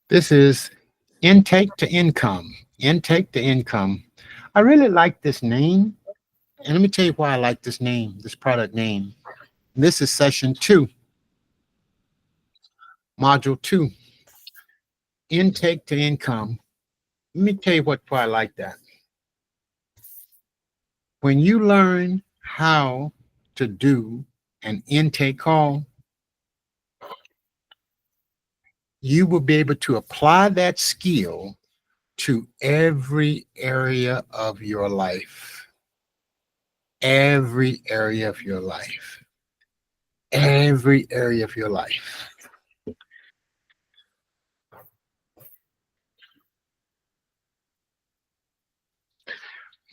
This is intake to income. Intake to income. I really like this name. And let me tell you why I like this name, this product name. This is session two, module two, intake to income. Let me tell you why I like that. When you learn how to do an intake call, you will be able to apply that skill to every area of your life. Every area of your life. Every area of your life.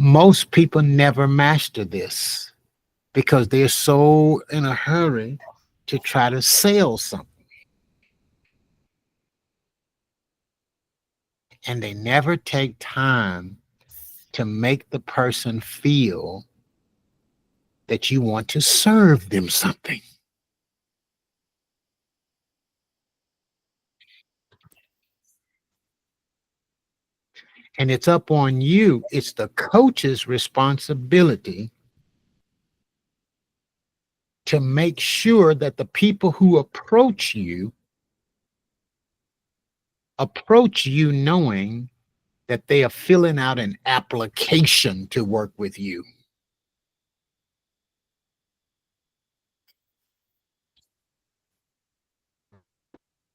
Most people never master this because they're so in a hurry to try to sell something. And they never take time to make the person feel that you want to serve them something. And it's up on you. It's the coach's responsibility to make sure that the people who approach you knowing that they are filling out an application to work with you.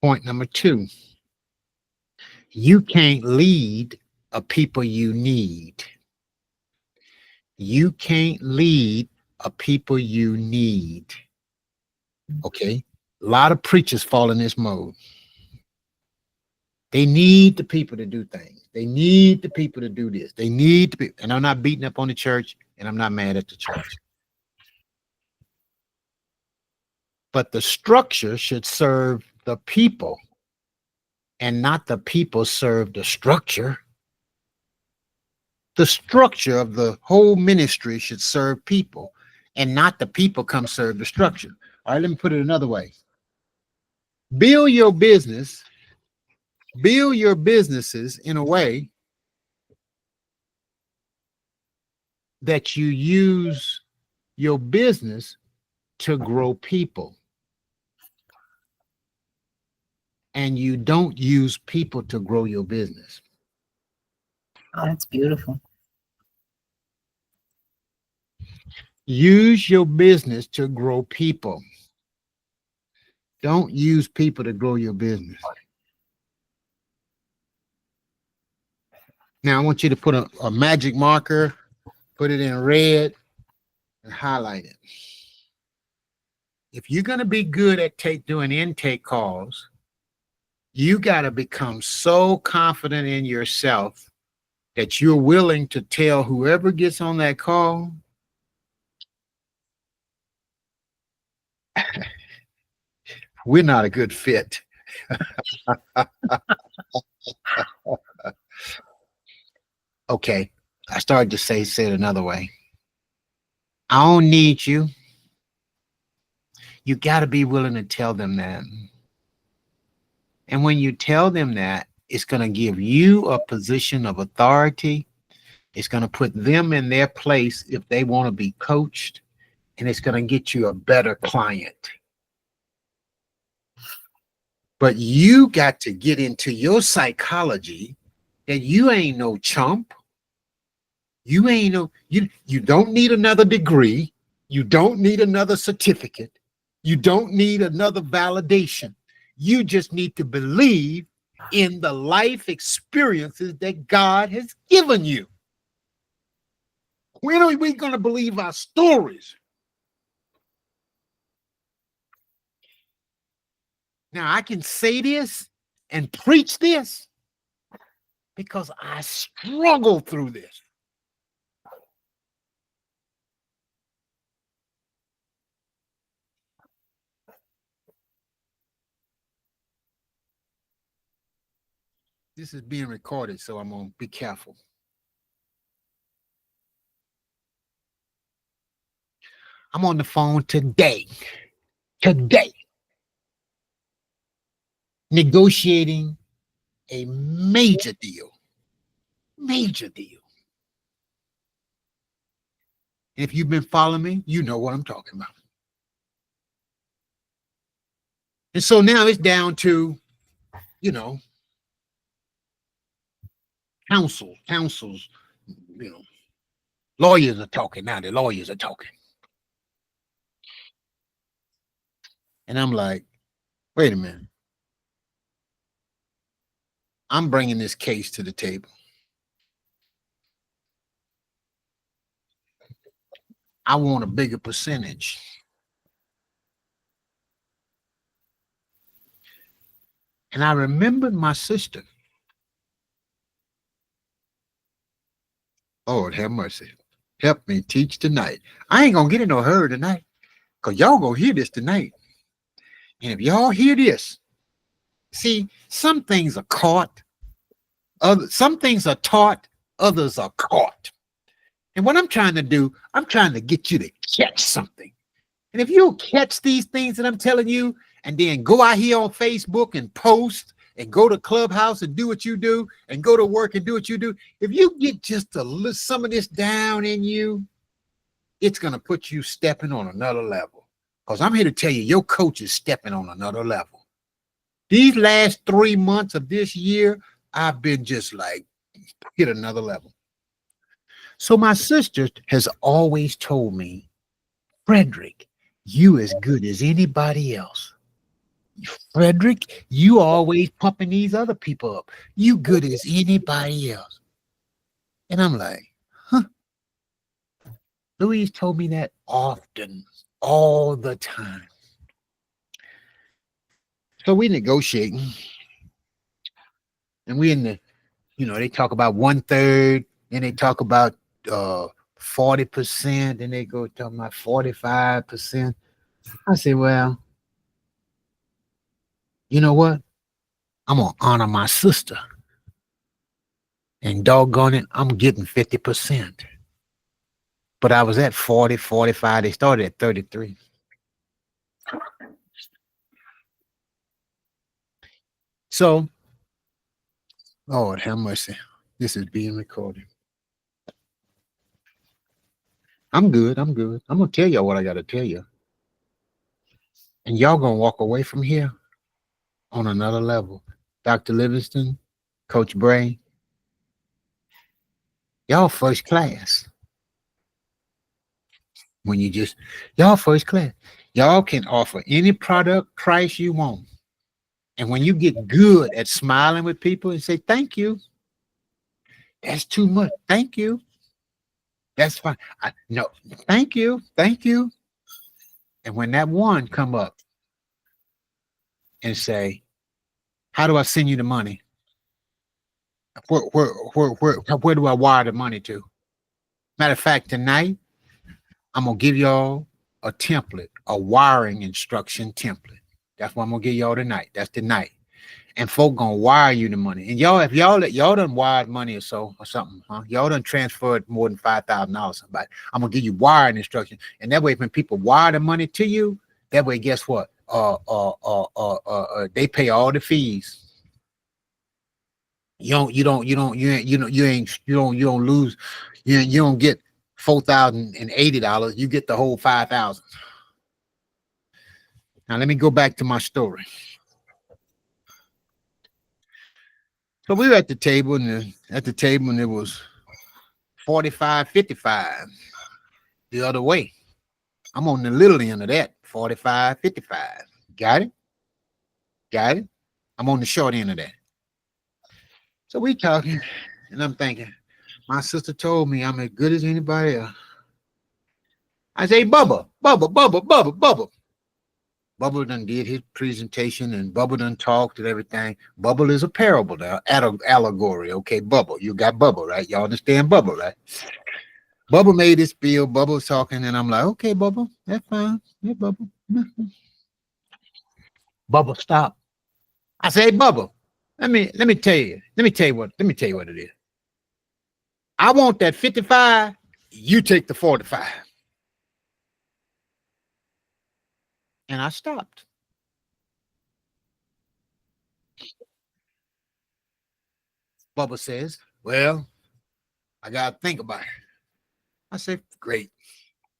Point number two, you can't lead a people you need. You can't lead a people you need. Okay? A lot of preachers fall in this mode. They need the people to do things. They need the people to do this. They need to be, and I'm not beating up on the church, and I'm not mad at the church. But the structure should serve the people and not the people serve the structure. The structure of the whole ministry should serve people and not the people come serve the structure. All right, let me put it another way. Build your business, build your businesses in a way that you use your business to grow people. And you don't use people to grow your business. Oh, that's beautiful. Use your business to grow people. Don't use people to grow your business. Now, I want you to put a magic marker, put it in red, and highlight it. If you're going to be good at doing intake calls, you got to become so confident in yourself that you're willing to tell whoever gets on that call, we're not a good fit. Okay, I started to say it another way. I don't need you. You got to be willing to tell them that. And when you tell them that, it's going to give you a position of authority. It's going to put them in their place if they want to be coached, and it's going to get you a better client. But you got to get into your psychology that you ain't no chump. You don't need another degree. You don't need another certificate. You don't need another validation. You just need to believe in the life experiences that God has given you. When are we going to believe our stories? Now, I can say this and preach this because I struggled through this. This is being recorded, so I'm going to be careful. I'm on the phone today, negotiating a major deal. Major deal. If you've been following me, you know what I'm talking about. And so now it's down to, you know, counsels, you know, lawyers are talking now. The lawyers are talking. And I'm like, wait a minute. I'm bringing this case to the table. I want a bigger percentage. And I remembered my sister. Lord have mercy. Help me teach tonight. I ain't gonna get in no hurry tonight. Because y'all gonna hear this tonight. And if y'all hear this, see, some things are caught, some things are taught, others are caught. And what I'm trying to do, I'm trying to get you to catch something. And if you catch these things that I'm telling you, and then go out here on Facebook and post and go to Clubhouse and do what you do and go to work and do what you do, if you get just a little some of this down in you, it's going to put you stepping on another level. Because I'm here to tell you, your coach is stepping on another level. These last 3 months of this year, I've been just like, hit another level. So my sister has always told me, Frederick, you as good as anybody else. Frederick, you always pumping these other people up. You good as anybody else. And I'm like, huh? Louise told me that often, all the time. So we negotiating, and we in the, they talk about 1/3, and they talk about 40%, and they go talking about 45%. I say, well, you know what? I'm gonna honor my sister. And doggone it, I'm getting 50%. But I was at 40, 45. They started at 33. So, Lord have mercy. This is being recorded. I'm good. I'm good. I'm going to tell y'all what I got to tell you. And y'all going to walk away from here on another level. Dr. Livingston, Coach Bray, y'all first class. When y'all first class. Y'all can offer any product price you want. And when you get good at smiling with people and say, thank you, that's too much. Thank you. That's fine. No, thank you. Thank you. And when that one come up and say, how do I send you the money? Where do I wire the money to? Matter of fact, tonight, I'm going to give y'all a template, a wiring instruction template. That's what I'm going to give y'all tonight. That's tonight. And folk gonna wire you the money. And y'all, if y'all done wired money or so or something, huh? Y'all done transferred more than $5,000 somebody. I'm gonna give you wiring instructions. And that way, when people wire the money to you, that way, guess what? They pay all the fees. You don't lose. You don't get $4,080. You get the whole 5,000. Now let me go back to my story. So we were at the table, and it was 45-55 the other way. I'm on the little end of that, 45-55. Got it? Got it? I'm on the short end of that. So we talking, and I'm thinking, my sister told me I'm as good as anybody else. I say, Bubba. Bubba done did his presentation, and Bubba done talked and everything. Bubba is a parable now, allegory. Okay, Bubba. You got Bubba, right? Y'all understand Bubba, right? Bubba made this spiel. Bubba was talking, and I'm like, okay, Bubba, that's fine. Yeah, Bubba. Bubba, stop. I say, hey, Bubba, let me tell you. Let me tell you what it is. I want that 55. You take the 45. And I stopped. Bubba says, well, I got to think about it. I said, great.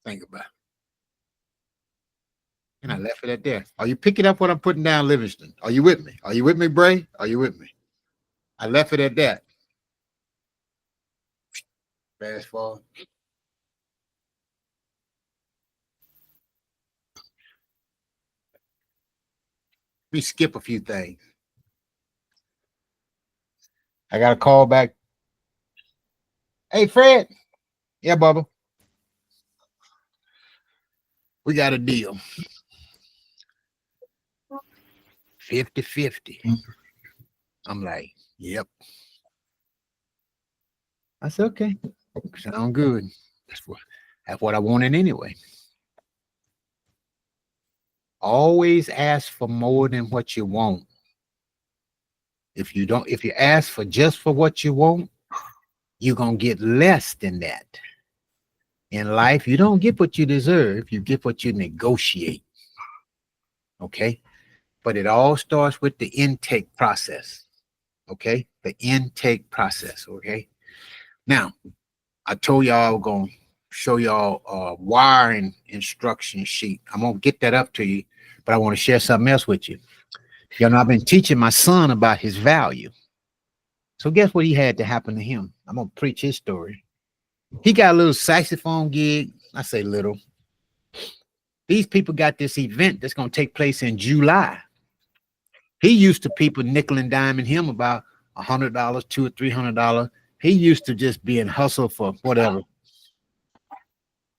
Think about it. And I left it at there. Are you picking up what I'm putting down, Livingston? Are you with me? Are you with me, Bray? Are you with me? I left it at that. Fast forward. We skip a few things. I got a call back. Hey, Fred. Yeah, Bubba. We got a deal. 50-50. I'm like, yep. I said, okay. Sound good. That's what I wanted anyway. Always ask for more than what you want. If you ask for just for what you want, you're gonna get less than that. In life, you don't get what you deserve, you get what you negotiate. Okay. But it all starts with the intake process. Okay. The intake process. Okay. Now, I told y'all I was gonna show y'all a wiring instruction sheet. I'm gonna get that up to you, but I want to share something else with you. You know, I've been teaching my son about his value. So guess what he had to happen to him? I'm gonna preach his story. He got a little saxophone gig. I say little. These people got this event that's gonna take place in July. He used to people nickel and diming him about $100, $200 or $300. He used to just being hustled for whatever.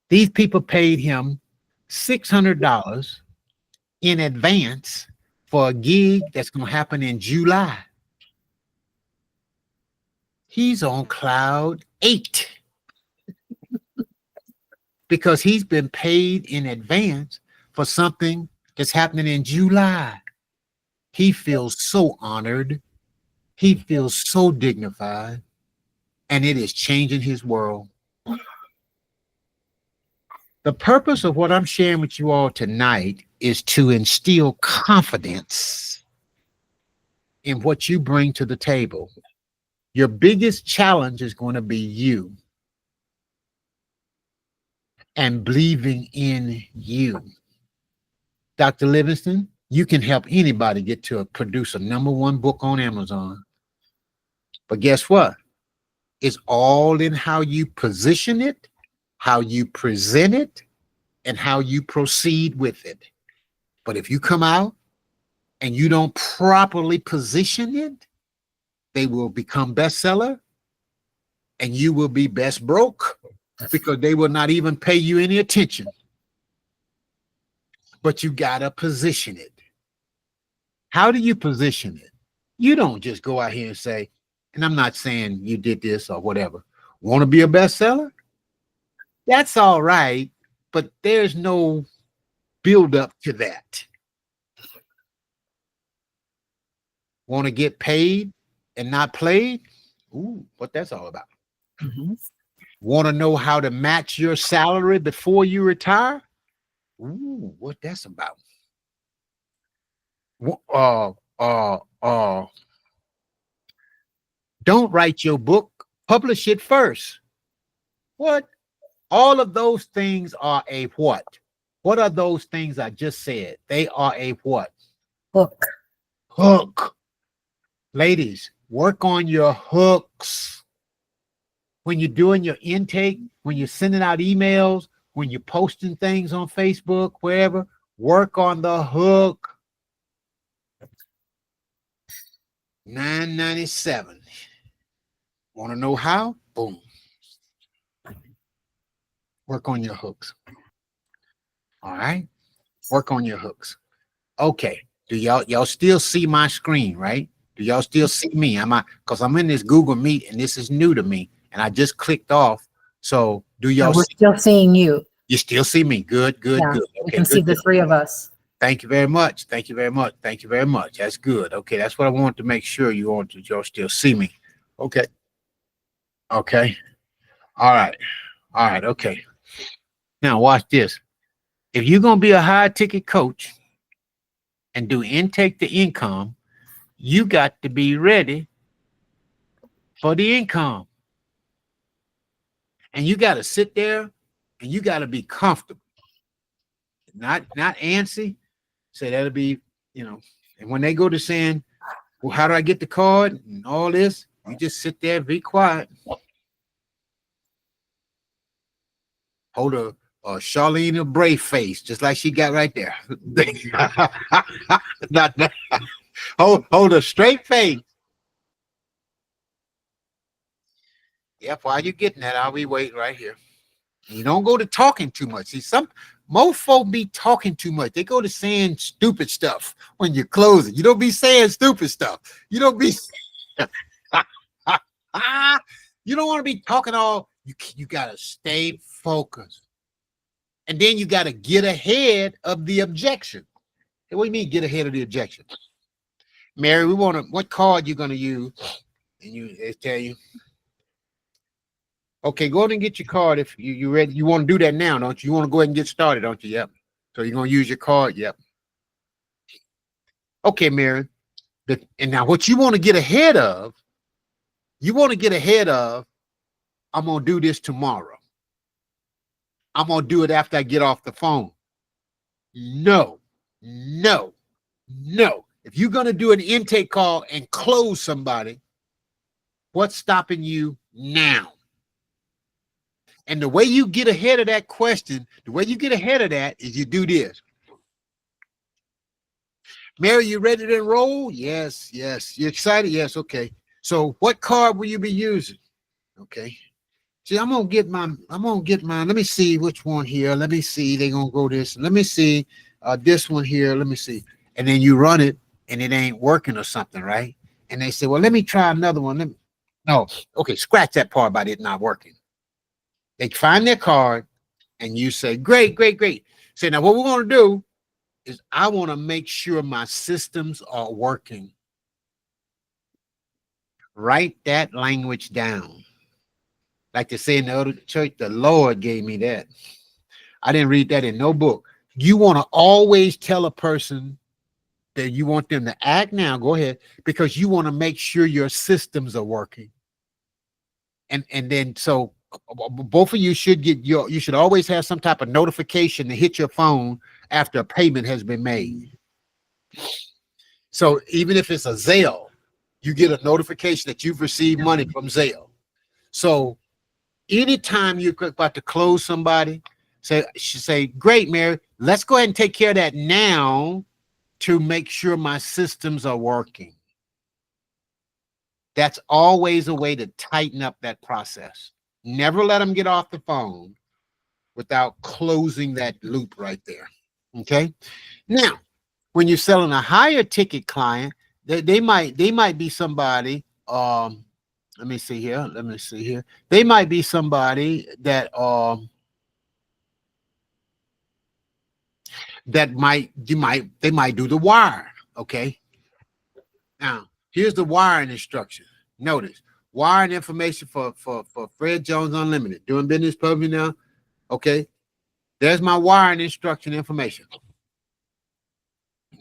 These people paid him $600 in advance for a gig that's going to happen in July. He's on cloud 8 because he's been paid in advance for something that's happening in July. He feels so honored. He feels so dignified, and it is changing his world. The purpose of what I'm sharing with you all tonight is to instill confidence in what you bring to the table. Your biggest challenge is going to be you and believing in you. Dr. Livingston, you can help anybody get to produce a #1 book on Amazon. But guess what? It's all in how you position it, how you present it, and how you proceed with it. But if you come out and you don't properly position it, they will become bestseller and you will be best broke because they will not even pay you any attention. But you got to position it. How do you position it? You don't just go out here and say, and I'm not saying you did this or whatever. Want to be a bestseller? That's all right, but there's no build up to that. Want to get paid and not played? Ooh, what that's all about. Mm-hmm. Want to know how to match your salary before you retire? Ooh, what that's about. Don't write your book, publish it first. What? All of those things are a what? What are those things I just said? They are a what? Hook. Hook. Ladies, work on your hooks. When you're doing your intake, when you're sending out emails, when you're posting things on Facebook, wherever, work on the hook. $9.97. Want to know how? Boom. Work on your hooks. All right. Work on your hooks. Okay. Do y'all still see my screen, right? Do y'all still see me? Because I'm in this Google Meet and this is new to me and I just clicked off. So do y'all We're still seeing you. You still see me? Good. Yeah, Okay, we can see the three of us. Thank you very much. Thank you very much. Thank you very much. That's good. Okay, that's what I wanted to make sure y'all still see me. Okay. Okay. All right. Okay. Now watch this. If you're gonna be a high ticket coach and do intake to income, you got to be ready for the income. And you got to sit there and you got to be comfortable, not antsy. Say that'll be, and when they go to saying, well, how do I get the card and all this, you just sit there, be quiet. Hold a Charlene a brave face, just like she got right there. Not that. Hold a straight face. Yep, while you getting that, I'll be waiting right here. You don't go to talking too much. See, most folk be talking too much. They go to saying stupid stuff when you're closing. You don't be saying stupid stuff. You don't be. You don't want to be talking all. You gotta stay focused, and then you gotta get ahead of the objection. Hey, what do you mean get ahead of the objection? Mary, we want to. What card you gonna use? And they tell you. Okay, go ahead and get your card if you ready. You want to do that now, don't you? You want to go ahead and get started, don't you? Yep. So you're gonna use your card. Yep. Okay, Mary. And now what you want to get ahead of? I'm gonna do this tomorrow. I'm gonna do it after I get off the phone. No. If you're gonna do an intake call and close somebody, what's stopping you now? And the way you get ahead of that question, the way you get ahead of that is you do this. Mary, you ready to enroll? Yes. You excited? Yes. Okay. So what card will you be using? Okay. See, I'm gonna get mine. Let me see which one here. Let me see. They're gonna go this. Let me see this one here. Let me see. And then you run it and it ain't working or something, right? And they say, well, let me try another one. No, okay, scratch that part about it not working. They find their card and you say, great. Say, now what we're going to do is I want to make sure my systems are working. Write that language down. Like they say in the other church, the Lord gave me that. I didn't read that in no book. You want to always tell a person that you want them to act now. Go ahead, because you want to make sure your systems are working. And then so both of you should you should always have some type of notification to hit your phone after a payment has been made. So even if it's a Zelle, you get a notification that you've received money from Zelle. So anytime you're about to close somebody, say, great, Mary, let's go ahead and take care of that now to make sure my systems are working. That's always a way to tighten up that process. Never let them get off the phone without closing that loop right there. Okay. Now, when you're selling a higher ticket client, they might be somebody. Let me see here. They might be somebody that they might do the wire. Okay. Now, here's the wiring instruction. Notice wiring information for Fred Jones Unlimited. Doing business publicly now. Okay. There's my wiring instruction information.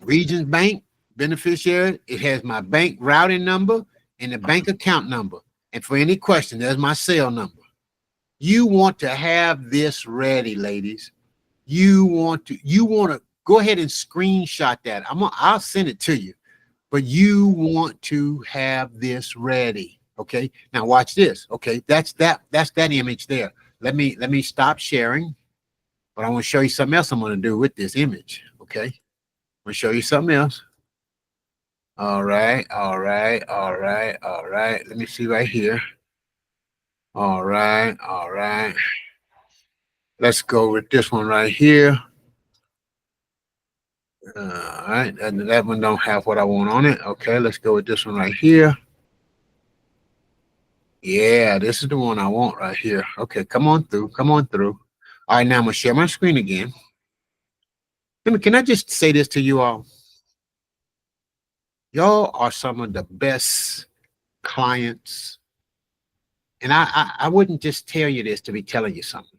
Regions Bank beneficiary. It has my bank routing number and the bank account number. And for any question, there's my cell number. You want to have this ready, ladies. You want to go ahead and screenshot that. I'll send it to you. But you want to have this ready. Okay. Now watch this. Okay. That's that image there. Let me stop sharing. But I want to show you something else I'm going to do with this image. Okay. I'm going to show you something else. All right. Let me see right here. All right. Let's go with this one right here. All right, and that one don't have what I want on it. Okay, let's go with this one right here. Yeah, this is the one I want right here. Okay, come on through. All right, now I'm gonna share my screen again. Can I just say this to you all? Y'all are some of the best clients. And I wouldn't just tell you this to be telling you something.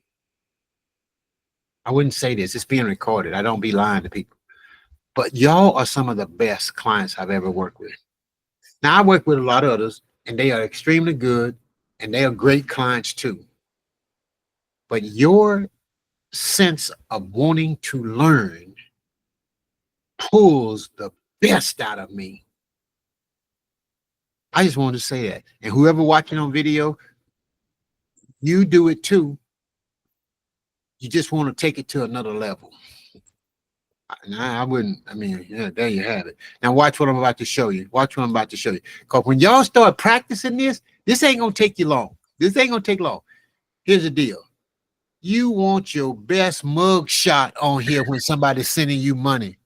I wouldn't say this. It's being recorded. I don't be lying to people. But y'all are some of the best clients I've ever worked with. Now, I work with a lot of others, and they are extremely good, and they are great clients too. But your sense of wanting to learn pulls the best out of me. I just wanted to say that. And whoever watching on video, you do it too. You just want to take it to another level. I wouldn't. I mean, yeah, there you have it. Now watch what I'm about to show you. Watch what I'm about to show you. Because when y'all start practicing this ain't gonna take you long. This ain't gonna take long. Here's the deal. You want your best mug shot on here when somebody's sending you money.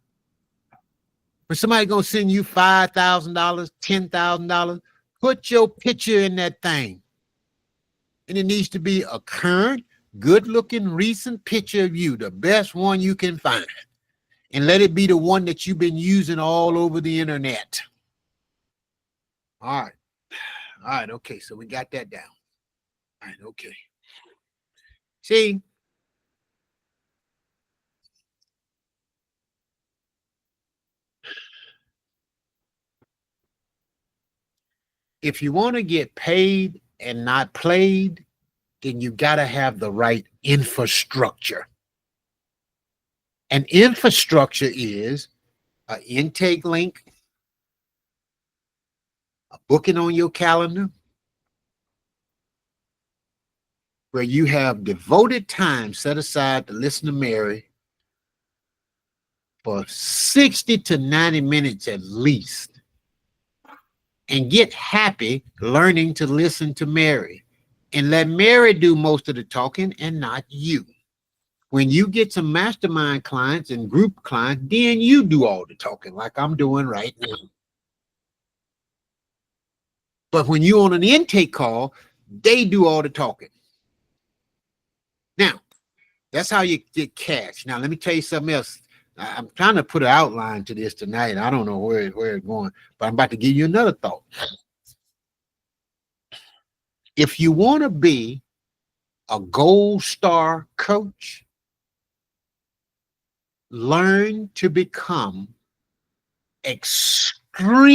When somebody gonna send you $5,000, $10,000, put your picture in that thing. And it needs to be a current, good-looking, recent picture of you, the best one you can find. And let it be the one that you've been using all over the internet. All right. All right. Okay. So we got that down. All right. Okay. See, if you want to get paid and not played, then you got to have the right infrastructure. And infrastructure is an intake link, a booking on your calendar, where you have devoted time set aside to listen to Mary for 60 to 90 minutes at least, and get happy learning to listen to Mary, and let Mary do most of the talking and not you. When you get some mastermind clients and group clients, then you do all the talking like I'm doing right now. But when you're on an intake call, they do all the talking. Now, that's how you get cash. Now, let me tell you something else. I'm trying to put an outline to this tonight. I don't know where it's going, but I'm about to give you another thought. If you want to be a gold star coach, learn to become extremely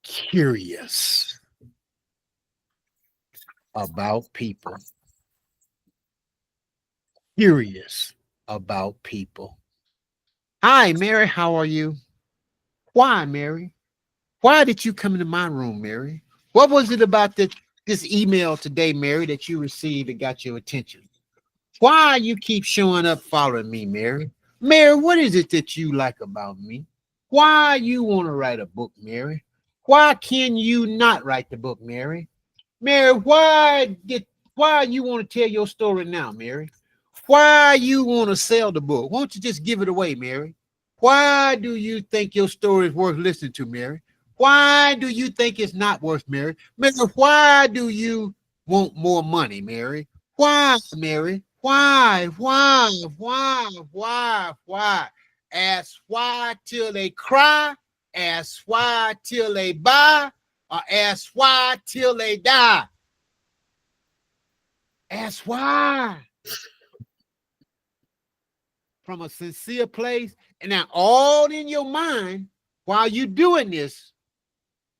curious about people. Curious about people. Hi, Mary. How are you? Why, Mary? Why did you come into my room, Mary? What was it about this email today, Mary, that you received that got your attention? Why you keep showing up following me, Mary? Mary, what is it that you like about me? Why you want to write a book, Mary? Why can you not write the book, Mary? Mary, why you want to tell your story now, Mary? Why you want to sell the book? Why don't you just give it away, Mary? Why do you think your story is worth listening to, Mary? Why do you think it's not worth, Mary? Mary, why do you want more money, Mary? Why, Mary? Why? Ask why till they cry, ask why till they buy, or ask why till they die. Ask why. From a sincere place. And now all in your mind, while you're doing this,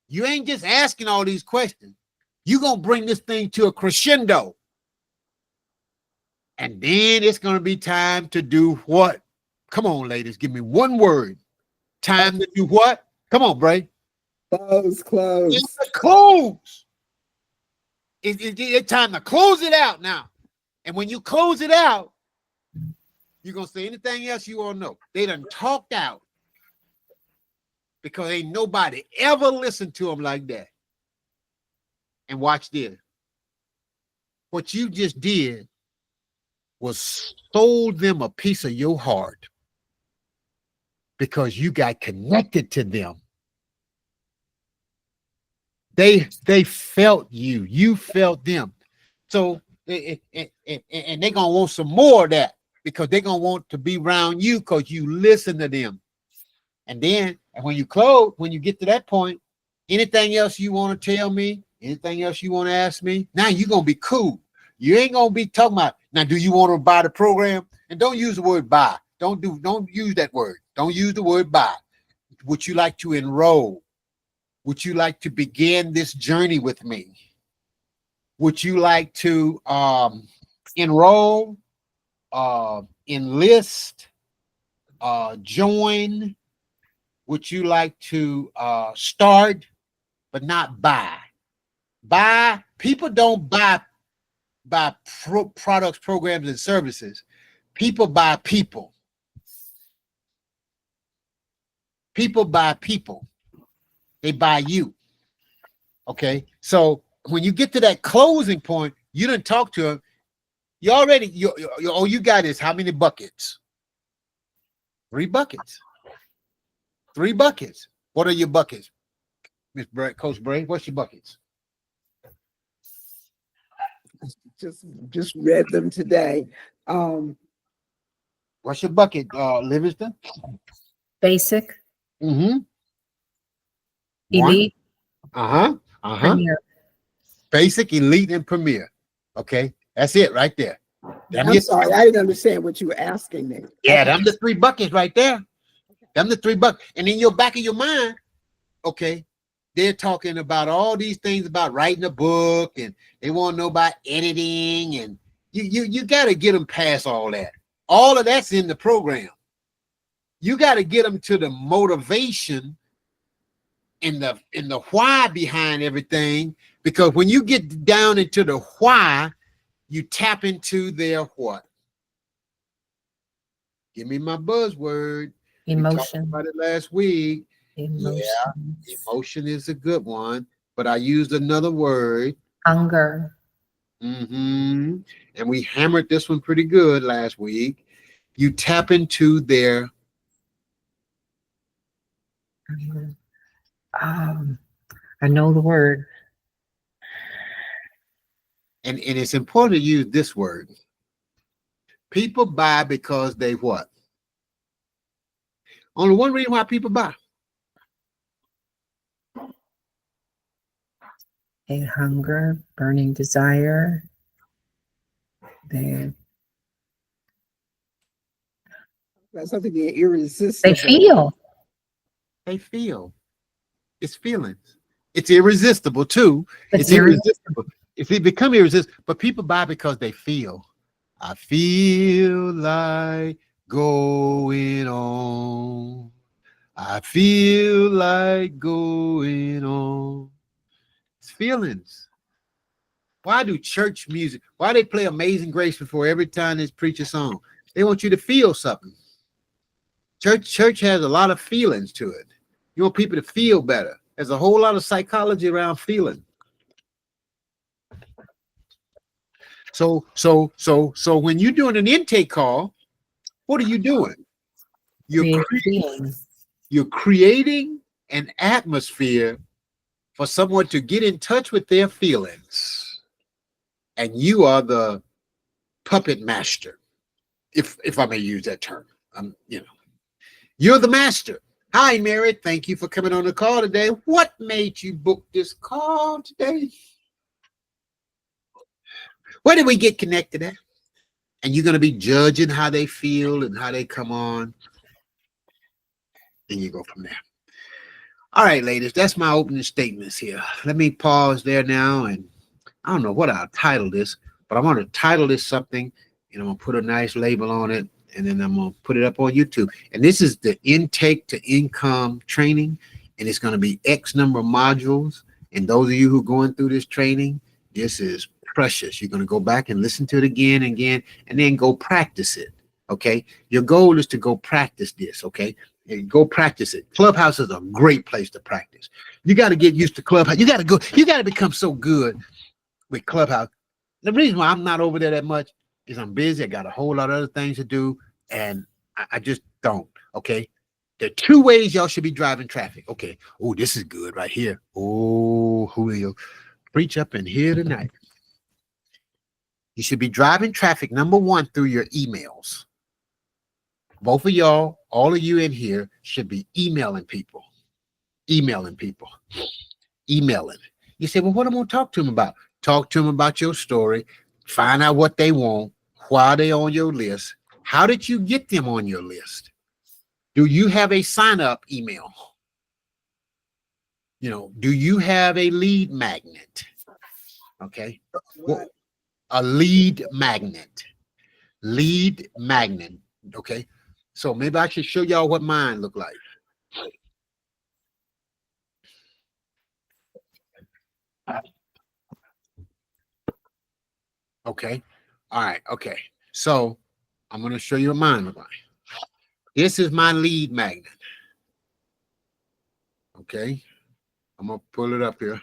you ain't just asking all these questions. You're going to bring this thing to a crescendo. And then it's going to be time to do what? Come on, ladies, give me one word. Time to do what? Come on, Bray. Close. It's to close. It's time to close it out now. And when you close it out, you're going to say anything else you want to know. They done talked out because ain't nobody ever listened to them like that. And watch this. What you just did was sold them a piece of your heart because you got connected to them. They felt you. You felt them. So, and they're going to want some more of that because they're going to want to be around you because you listen to them. And then when you close, when you get to that point, anything else you want to tell me, anything else you want to ask me, now you're going to be cool. You ain't going to be talking about, now, do you want to buy the program? And don't use the word buy. Don't use that word. Don't use the word buy. Would you like to enroll? Would you like to begin this journey with me? Would you like to enroll, enlist, join? Would you like to start but not buy? Buy. People don't buy products, programs, and services. People buy people. People buy people. They buy you. Okay. So when you get to that closing point, you didn't talk to them. You already, all you got is how many buckets? 3 buckets. 3 buckets. What are your buckets? Miss Bray, Coach Bray, what's your buckets? Just read them today. What's your bucket, Livingston? Basic, Mm-hmm. elite, premier. Basic, elite, and premier. Okay, that's it right there. I'm sorry, I didn't understand what you were asking me. Yeah, them the 3 buckets right there. Them the 3 buckets. And in your back of your mind, okay, they're talking about all these things about writing a book, and they want to know about editing, and you got to get them past all that. All of that's in the program. You got to get them to the motivation and the why behind everything, because when you get down into the why, you tap into their what? Give me my buzzword. Emotion. We talked about it last week. Emotion. Yeah, emotion is a good one, but I used another word. Hunger. Mm-hmm. And we hammered this one pretty good last week. You tap into their I know the word. and it's important to use this word. People buy because they what? Only one reason why people buy. A hunger, burning desire. That's something irresistible. They feel. They feel. It's feelings. It's irresistible too. It's irresistible. If it become irresistible, but people buy because they feel. I feel like going on. I feel like going on. It's feelings. Why do church music? Why they play Amazing Grace before every time they preach a song? They want you to feel something. Church has a lot of feelings to it. You want people to feel better. There's a whole lot of psychology around feeling. So when you're doing an intake call, what are you doing? You're creating an atmosphere for someone to get in touch with their feelings. And you are the puppet master, if I may use that term. You're the master. Hi, Mary. Thank you for coming on the call today. What made you book this call today? Where did we get connected at? And you're going to be judging how they feel and how they come on. And you go from there. All right, ladies, that's my opening statements here. Let me pause there now. And I don't know what I'll title this, but I want to title this something, and I'm going to put a nice label on it, and then I'm going to put it up on YouTube. And this is the intake to income training, and it's going to be X number of modules. And those of you who are going through this training, this is precious. You're going to go back and listen to it again and again, and then go practice it. Okay. Your goal is to go practice this. Okay. And go practice it. Clubhouse is a great place to practice. You got to get used to Clubhouse. You got to become so good with Clubhouse. The reason why I'm not over there that much is I'm busy. I got a whole lot of other things to do, and I just don't. Okay. There are 2 ways y'all should be driving traffic. Okay. Oh, this is good right here. Oh, Julio, preach up in here tonight. You should be driving traffic, number 1, through your emails. Both of y'all, all of you in here should be emailing people. Emailing. You say, well, what am I going to talk to them about? Talk to them about your story. Find out what they want. Why are they on your list? How did you get them on your list? Do you have a sign-up email? Do you have a lead magnet? Okay. What? A lead magnet. Lead magnet. Okay. So maybe I should show y'all what mine look like. Okay. All right. Okay. So I'm going to show you what mine look like. This is my lead magnet. Okay. I'm going to pull it up here.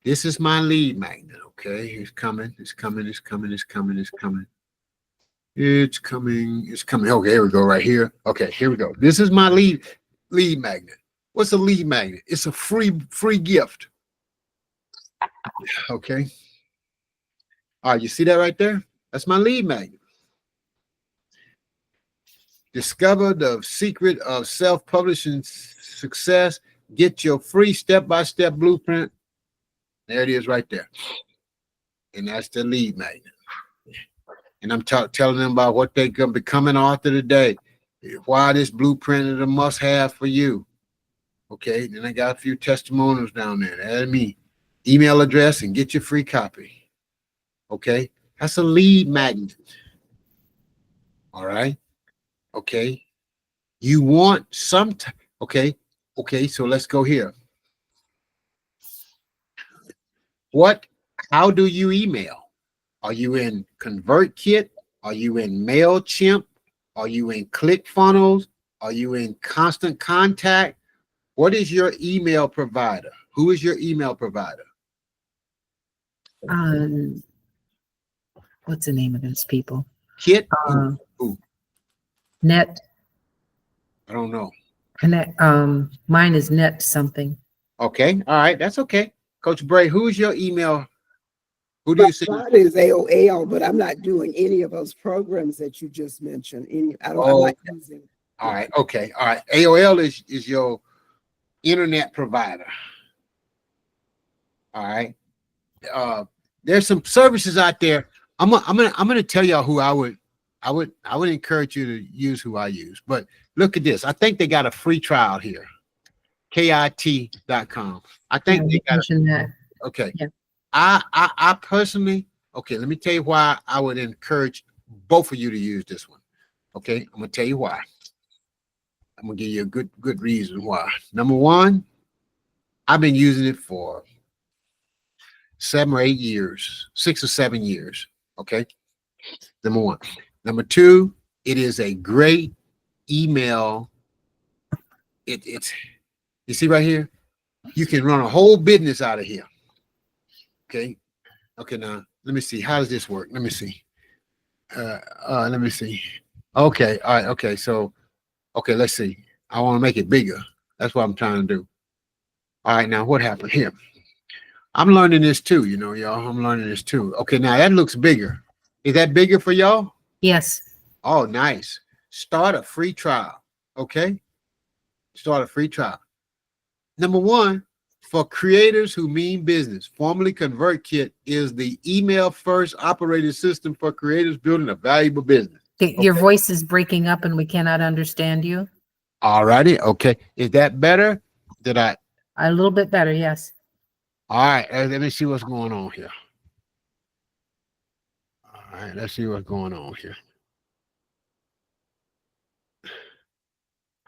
This is my lead magnet. Okay. It's coming. It's coming. It's coming. It's coming. It's coming. It's coming. It's coming. Okay. Here we go. Right here. Okay. Here we go. This is my lead magnet. What's a lead magnet? It's a free gift. Okay. All right. You see that right there? That's my lead magnet. Discover the secret of self-publishing success. Get your free step-by-step blueprint. There it is right there. And that's the lead magnet. And I'm telling them about what they can become an author today. Why this blueprint is a must-have for you. Okay. Then I got a few testimonials down there. Add me. Email address and get your free copy. Okay. That's a lead magnet. All right. Okay. You want some, okay. Okay. So let's go here. How do you email? Are you in ConvertKit? Are you in MailChimp? Are you in ClickFunnels? Are you in Constant Contact? What is your email provider? Who is your email provider? What's the name of those people? Kit? Who? Net. I don't know. Connect. Mine is Net something. Okay. All right. That's okay. Coach Bray, who's your email? Who do you see? Mine is AOL, but I'm not doing any of those programs that you just mentioned. I'm not using. All right. Okay. All right. AOL is your internet provider. All right. There's some services out there. I'm gonna tell y'all who I would encourage you to use who I use. But look at this. I think they got a free trial here. KIT.com. I think they got that. Okay. Yeah. I personally, okay, let me tell you why I would encourage both of you to use this one. Okay, I'm gonna tell you why. I'm gonna give you a good reason why. Number one, I've been using it for 7 or 8 years, 6 or 7 years. Okay. Number one. Number two, it is a great email. It's you see right here, you can run a whole business out of here. Okay. Okay. Now let me see. How does this work? Let me see. Let me see. Okay. All right. Okay. So, okay. Let's see. I want to make it bigger. That's what I'm trying to do. All right. Now what happened here? I'm learning this too. Y'all. I'm learning this too. Okay. Now that looks bigger. Is that bigger for y'all? Yes. Oh, nice. Start a free trial. Okay. Start a free trial. Number one, for creators who mean business, formerly ConvertKit is the email first operating system for creators building a valuable business. Okay. Your voice is breaking up and we cannot understand you. All righty. Okay. Is that better? A little bit better. Yes. All right. Let me see what's going on here. All right. Let's see what's going on here.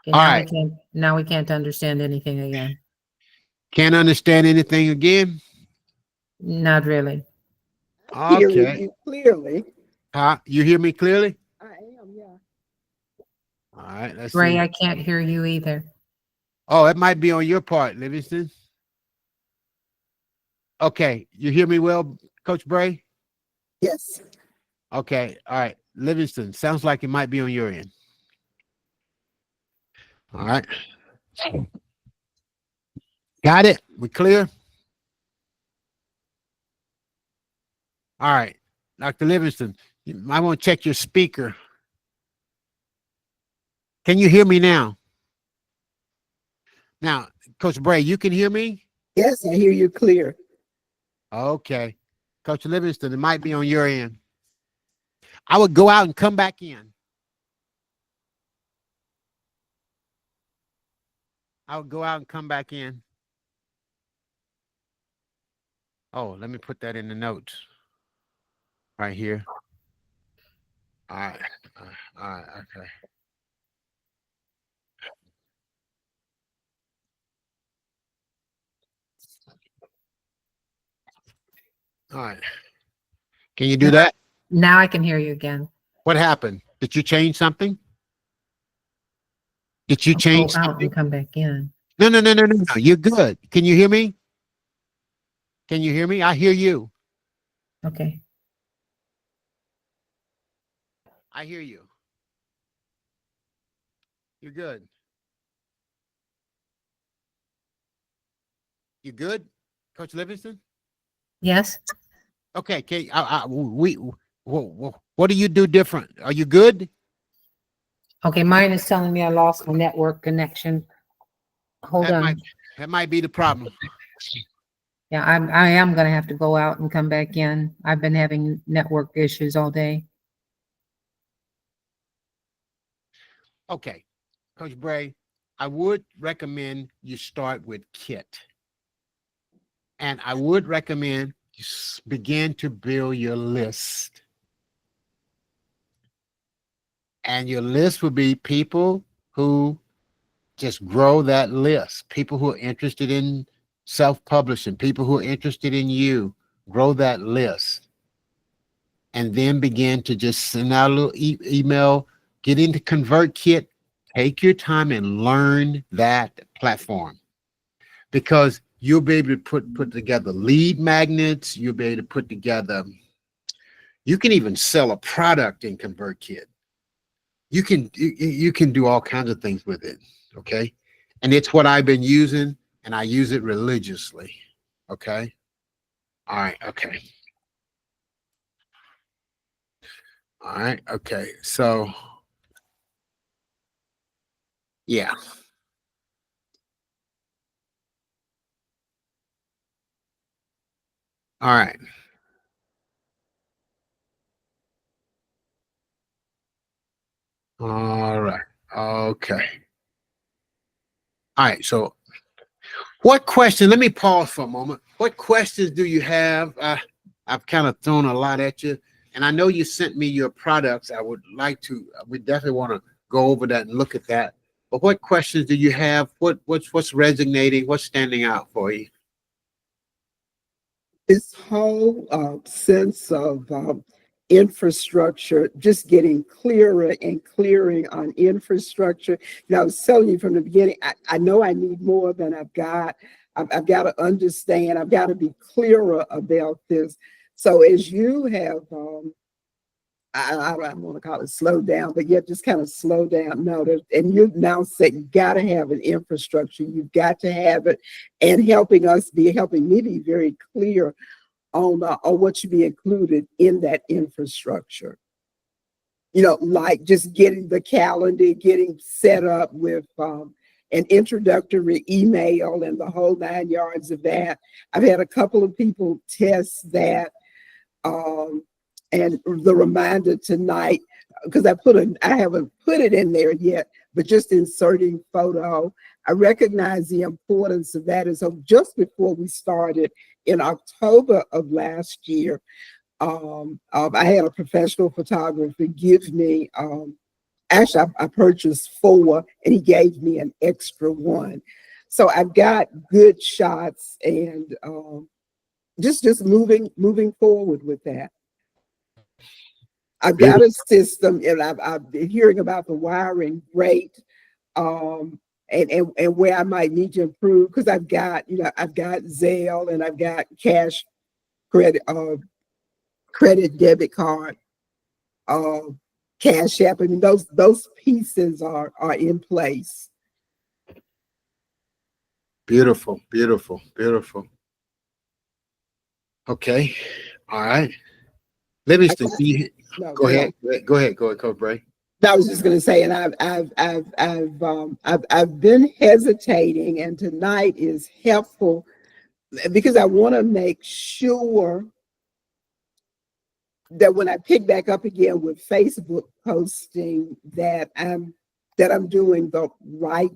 Okay, All now right. Now we can't understand anything again. Can't understand anything again? Not really. I hear Okay. you clearly. You hear me clearly? I am, yeah. All right. Let's Ray, see. I can't hear you either. Oh, it might be on your part, Livingston. Okay. You hear me well, Coach Bray? Yes. Okay. All right. Livingston, sounds like it might be on your end. All right. Got it? We clear? All right. Dr. Livingston, you might want to check your speaker. Can you hear me now? Now, Coach Bray, you can hear me? Yes, I hear you clear. Okay. Coach Livingston, it might be on your end. I would go out and come back in. I would go out and come back in. Oh, let me put that in the notes right here. All right. All right. Okay. All right. Can you do that? Now I can hear you again. What happened? Did you change something? Did you I'll change go out something? and come back in. No, no, no, no, no, no. You're good. Can you hear me? Can you hear me? I hear you. Okay. I hear you. You're good. You good, Coach Livingston? Yes. Okay. Okay. What do you do different? Are you good? Okay. Mine is telling me I lost my network connection. Hold That on. might be the problem. Yeah, I am gonna have to go out and come back in. I've been having network issues all day. Okay, Coach Bray, I would recommend you start with Kit. And I would recommend you begin to build your list. And your list would be people who just grow that list, people who are interested in self-publishing, people who are interested in you, grow that list. And then begin to just send out a little email, get into ConvertKit, take your time and learn that platform. Because you'll be able to put together lead magnets. You'll be able to put together. You can even sell a product in ConvertKit. You can do all kinds of things with it. Okay, and it's what I've been using, and I use it religiously. Okay. All right. Okay. All right. Okay. So yeah. All right. All right. Okay. All right. So what question? Let me pause for a moment. What questions do you have? I've kind of thrown a lot at you, and I know you sent me your products. I would like to. We definitely want to go over that and look at that. But what questions do you have? What's resonating? What's standing out for you? This whole sense of infrastructure, just getting clearer and clearing on infrastructure. You know, I was telling you from the beginning, I know I need more than I've got. I've got to understand, I've got to be clearer about this. So as you have, I don't want to call it slow down, but yet just kind of slow down. No, and you now say you got to have an infrastructure. You've got to have it, and helping me be very clear on what should be included in that infrastructure. You know, like just getting the calendar, getting set up with an introductory email and the whole 9 yards of that. I've had a couple of people test that, and the reminder tonight, because I haven't put it in there yet, but just inserting photo. I recognize the importance of that. And so just before we started in October of last year, I had a professional photographer give me, actually I purchased 4 and he gave me an extra 1. So I've got good shots, and just moving forward with that. I've got a system, and I've been hearing about the wiring rate, and where I might need to improve, because I've got Zelle, and I've got cash credit, credit debit card, uh, Cash App. I mean, those pieces are in place. Beautiful, beautiful, beautiful. Okay. All right. Livingston, No, go ahead. Go ahead, Coach Bray. I was just going to say, and I've been hesitating, and tonight is helpful because I want to make sure that when I pick back up again with Facebook posting, that I'm doing the right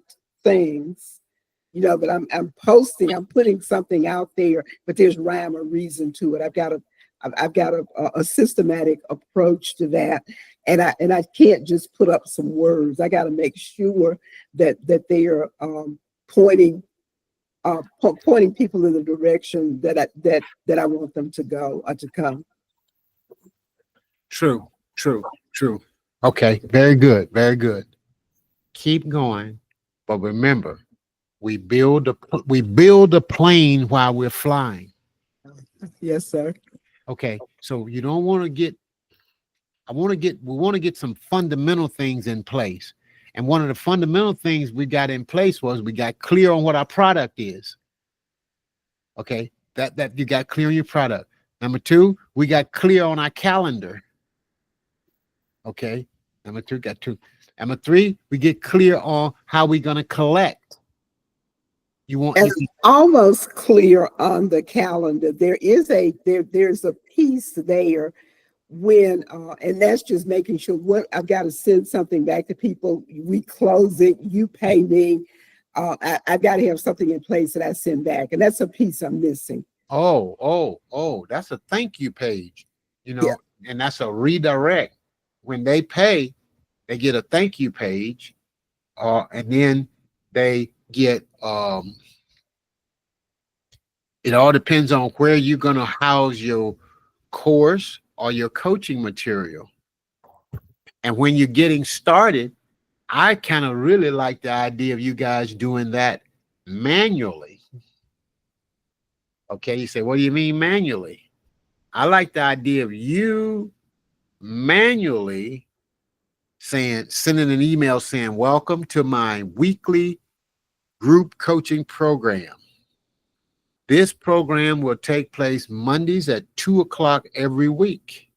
things, but I'm posting, I'm putting something out there, but there's rhyme or reason to it. I've got a systematic approach to that. And I can't just put up some words. I got to make sure that they are pointing people in the direction that I want them to go or to come. True. Okay, very good, very good. Keep going, but remember, we build a plane while we're flying. Yes, sir. Okay, so you don't want to get. We want to get some fundamental things in place, and one of the fundamental things we got in place was we got clear on what our product is. Okay, that you got clear on your product. Number two, we got clear on our calendar. Okay, number two, got two. Number three, we get clear on how we're gonna collect. And almost clear on the calendar. There's a piece there when and that's just making sure what I've got to send something back to people. We close it, you pay me. I've got to have something in place that I send back, and that's a piece I'm missing. Oh, that's a thank you page, Yeah. and that's a redirect. When they pay, they get a thank you page, and then they get it all depends on where you're gonna house your course or your coaching material. And when you're getting started, I kind of really like the idea of you guys doing that manually. Okay, you say, what do you mean manually? I like the idea of you manually sending an email saying, welcome to my weekly group coaching program. This program will take place Mondays at 2:00 every week.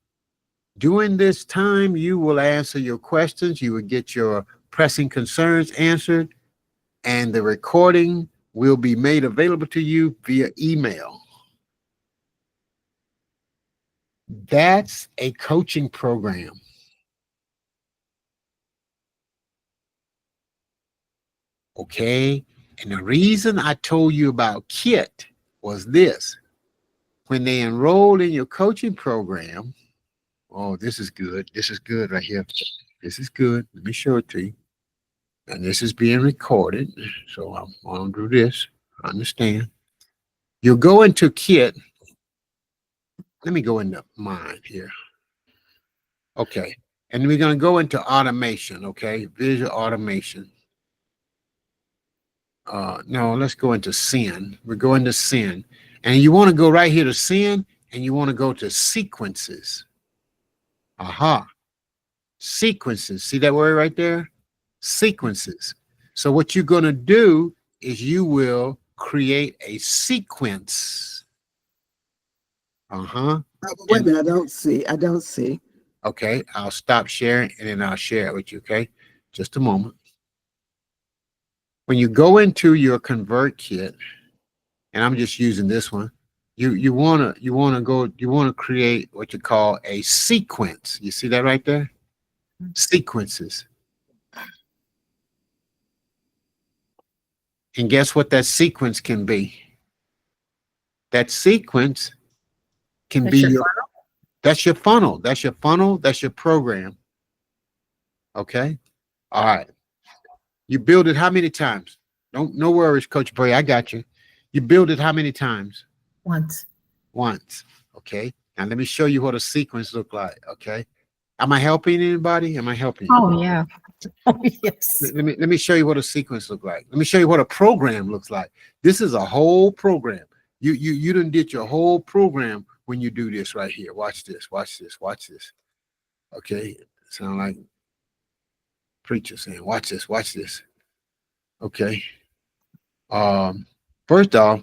During this time, you will answer your questions. You will get your pressing concerns answered, and the recording will be made available to you via email. That's a coaching program. Okay. And the reason I told you about KIT was this. When they enrolled in your coaching program, oh, this is good. This is good right here. This is good. Let me show it to you. And this is being recorded. So I'm going to do this. Understand. You'll go into KIT. Let me go into mine here. Okay. And we're going to go into automation. Okay. Visual automation. No, let's go into sin. We're going to sin. And you want to go right here to sin, and you want to go to sequences. Aha. Sequences. See that word right there? Sequences. So what you're going to do is you will create a sequence. Wait a minute, I don't see. Okay, I'll stop sharing and then I'll share it with you. Okay, just a moment. When you go into your convert kit, and I'm just using this one, you want to create what you call a sequence. You see that right there? Sequences. And guess what that sequence can be? That sequence can That's be your your that's your funnel. That's your funnel. That's your program. Okay. All right. You build it how many times? No worries, Coach Bray. I got you. You build it how many times? Once. Once. Okay. Now let me show you what a sequence look like. Okay. Am I helping anybody? Am I helping you? Oh, yeah. Oh, yes. Let me show you what a sequence look like. Let me show you what a program looks like. This is a whole program. You done did your whole program when you do this right here. Watch this. Watch this. Watch this. Okay. Sound like preacher saying, watch this. Watch this. Okay. First off,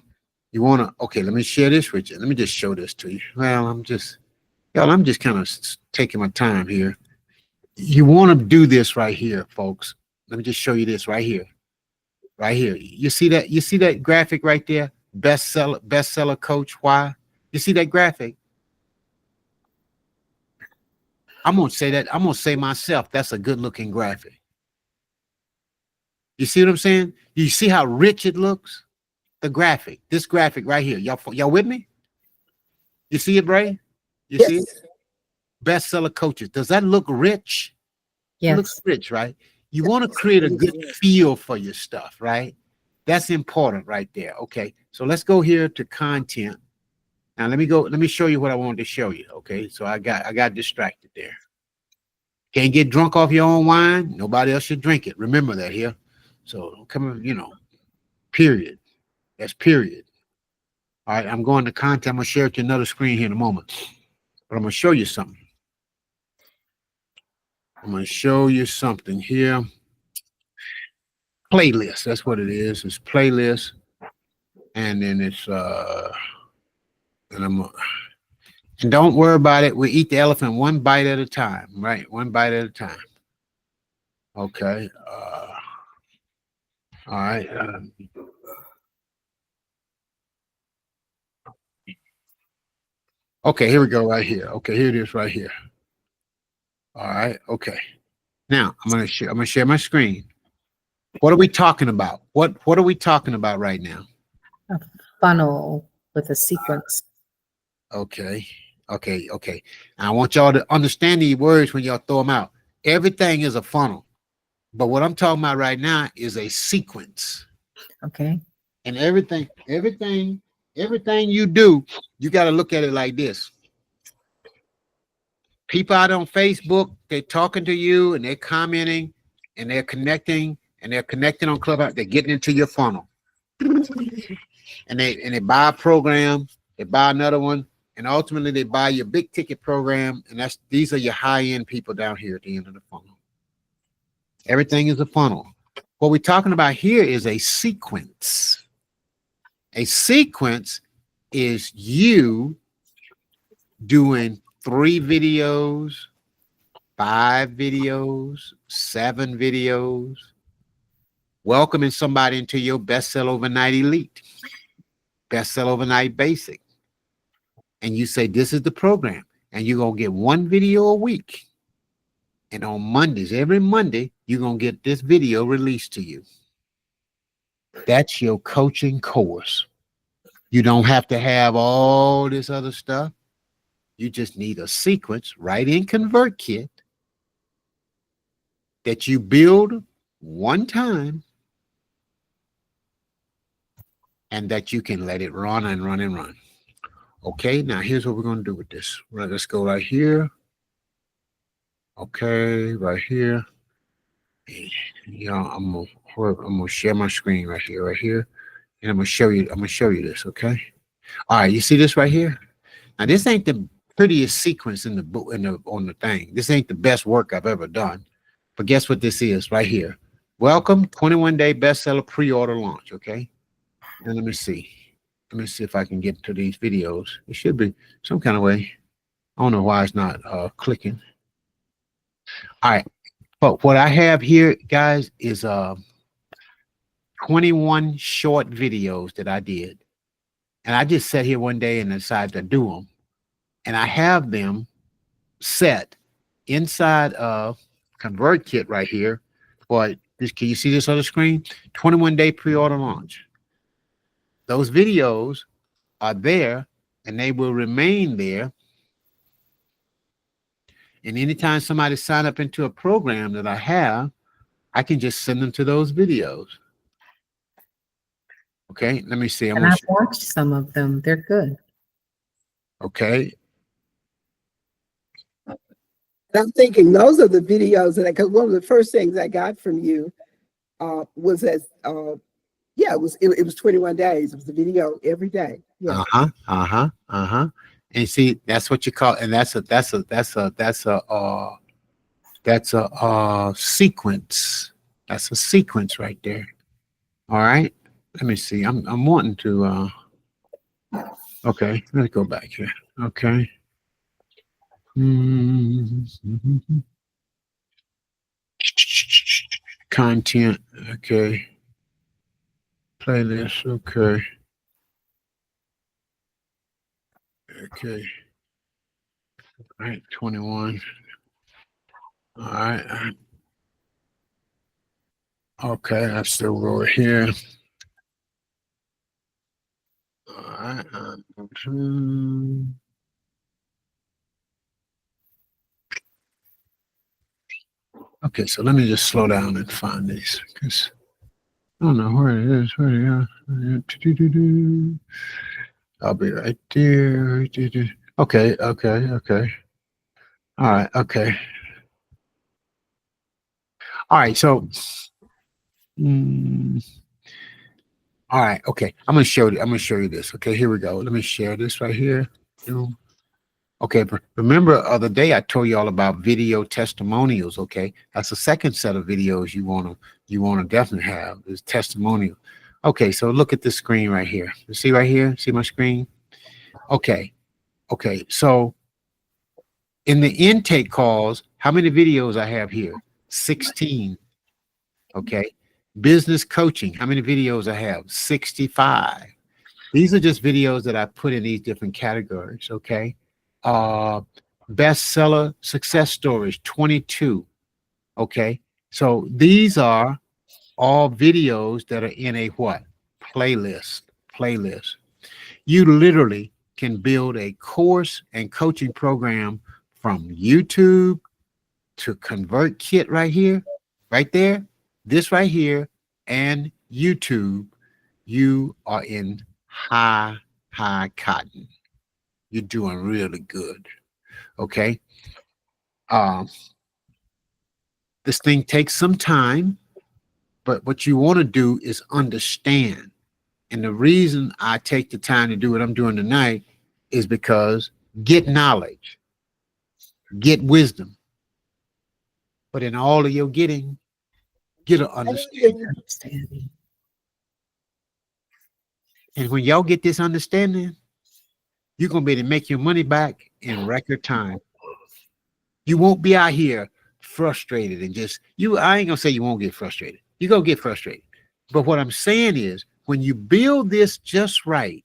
you want to, okay, let me share this with you. Let me just show this to you. Well, I'm just kind of taking my time here. You want to do this right here, folks. Let me just show you this right here. Right here. You see that? You see that graphic right there? Bestseller coach. Why? You see that graphic? I'm going to say that. I'm going to say myself, that's a good looking graphic. You see what I'm saying? You see how rich it looks? The graphic, this graphic right here. Y'all with me? You see it, Bray? You see it? Yes. Bestseller coaches. Does that look rich? It looks Yes. rich, right? You want to create a good feel for your stuff, right? That's important right there. Okay. So let's go here to content. Now let me show you what I wanted to show you. Okay. So I got distracted there. Can't get drunk off your own wine. Nobody else should drink it. Remember that here. So come on, period. That's period. All right, I'm going to content. I'm gonna share it to another screen here in a moment. But I'm gonna show you something. I'm gonna show you something here. Playlist. That's what it is. It's playlist. And then it's and don't worry about it. We eat the elephant one bite at a time, right? One bite at a time. Okay. All right. Okay, here we go right here. Okay, here it is right here. All right. Okay. Now I'm gonna share my screen. What are we talking about? What are we talking about right now? A funnel with a sequence. Okay. Okay. I want y'all to understand these words when y'all throw them out. Everything is a funnel. But what I'm talking about right now is a sequence. Okay. And everything you do, you got to look at it like this. People out on Facebook, they're talking to you and they're commenting and they're connecting on Clubhouse. They're getting into your funnel. And they buy a program, they buy another one, and ultimately they buy your big ticket program. And these are your high-end people down here at the end of the funnel. Everything is a funnel. What we're talking about here is a sequence. A sequence is you doing 3 videos, 5 videos, 7 videos, welcoming somebody into your Bestseller Overnight Elite, Bestseller Overnight Basic. And you say, this is the program. And you're going to get 1 video a week. And on Mondays, every Monday, you're going to get this video released to you. That's your coaching course. You don't have to have all this other stuff. You just need a sequence right in ConvertKit that you build one time and that you can let it run and run and run. Okay, now here's what we're going to do with this. Right, let's go right here. Okay, right here. I'm gonna share my screen right here, and I'm gonna show you this. Okay. All right, you see this right here? Now this ain't the prettiest sequence in the book on the thing. This ain't the best work I've ever done. But guess what this is right here? Welcome 21-day bestseller pre-order launch. Okay. And let me see if I can get to these videos. It should be some kind of way. I don't know why it's not clicking. All right. But what I have here, guys, is 21 short videos that I did. And I just sat here one day and decided to do them. And I have them set inside of ConvertKit right here. But can you see this on the screen? 21-day pre-order launch. Those videos are there and they will remain there. And anytime somebody sign up into a program that I have, I can just send them to those videos. Okay, let me see. And I've watched some of them. They're good. Okay. I'm thinking those are the videos that because one of the first things I got from you was it was 21 days. It was a video every day. Yeah. And see, that's what you call, and that's a sequence. That's a sequence right there. All right. Let me see. I'm wanting to okay, let's go back here. Okay. Content. Okay. Playlist. Okay. Okay. All right. 21. All right. Okay, I still go over here. All right. Okay, so let me just slow down and find these because I don't know where it is. Where they are. I'll be right there. Okay, okay. All right, okay. All right, so all right, okay. I'm gonna show you this. Okay, here we go. Let me share this right here. Okay, remember the other day I told you all about video testimonials. Okay, that's the second set of videos you wanna definitely have is testimonial. Okay, so look at the screen right here. You see right here? See my screen? Okay, so in the intake calls, how many videos I have here? 16. Okay. Business coaching, how many videos I have? 65. These are just videos that I put in these different categories. Okay. Bestseller success stories, 22. Okay. So these are all videos that are in a what? Playlist. You literally can build a course and coaching program from YouTube to ConvertKit right here, right there, this right here, and YouTube. You are in high cotton. You're doing really good. Okay. Um, this thing takes some time, but what you want to do is understand. And the reason I take the time to do what I'm doing tonight is because get knowledge, get wisdom, but in all of your getting, get an understanding. And when y'all get this understanding, you're gonna be able to make your money back in record time. You won't be out here frustrated and just you. I ain't gonna say you won't get frustrated. You're gonna get frustrated. But what I'm saying is when you build this just right